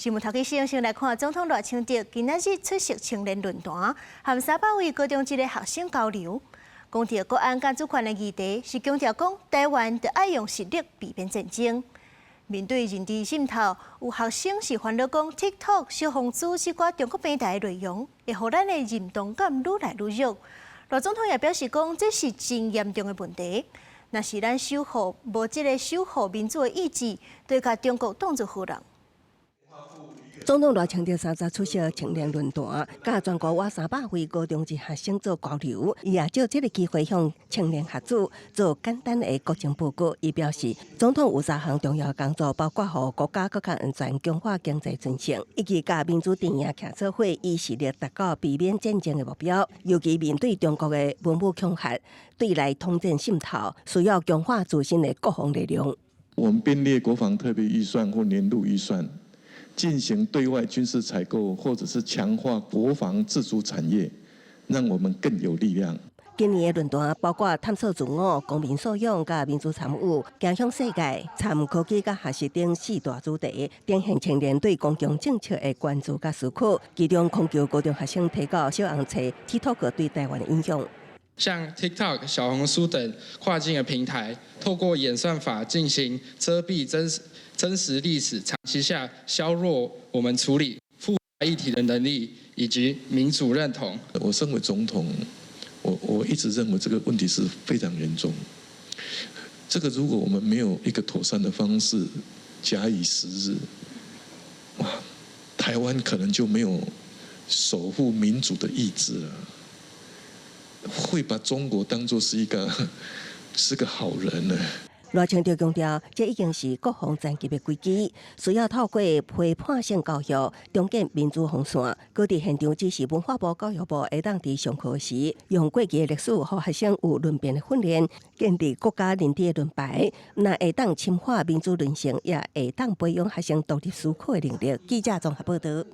新聞頭家先來看總統賴清德今仔日出席青年論壇，和300位高中職的學生交流。講到國安甲主權的議題，是強調講台灣得愛用實力避免戰爭。面對人質滲透，有學生是煩惱講 TikTok 小紅書是掛中國平台的內容，會讓咱的認同感愈來愈弱。賴總統也表示講，這是真嚴重的問題。若是咱守護無這個守護民主的意志，就甲中國當作好人。總統賴清德3日出席青年論壇，甲全國約300位高中職學生做交流。伊也借這個機會向青年學子做簡單的國情報告。伊表示，總統有3項重要工作，包括讓國家更加安全、強化經濟存性，以及甲民主陣營徛做伙，以實力達到避免戰爭的目標。尤其面對中國的文武恐嚇、對內統戰滲透，需要強化自身的國防力量。我們編列國防特別預算或年度預算，進行對外軍事採購，或者是強化國防自主產業，讓我們更有力量。今年的論壇包括探索自我、公民素養、甲民主參與、走向世界、參科技甲學習等4大主題，展現青年對公共政策的關注甲思考。其中，空求高中學生提到小紅書、TikTok 對台灣的影響。像 TikTok、小紅書等跨境的平台，透過演算法進行遮蔽真實歷史，長期下削弱我們處理複雜議題的能力以及民主認同。我身為總統，我一直認為這個問題是非常嚴重。這個如果我們沒有一個妥善的方式假以時日，哇，台灣可能就沒有守護民主的意志了。會把中國當作是個好人呢？賴清德強調，這已經是國防戰級的規矩，需要透過批判性教育，重建民主防線。各地現場只是文化部、教育部會當在上課時，用過去的歷史和學生有論辯的訓練，建立國家認知的論牌。那會當深化民主人性，也會當培養學生獨立思考的能力。記者綜合報道。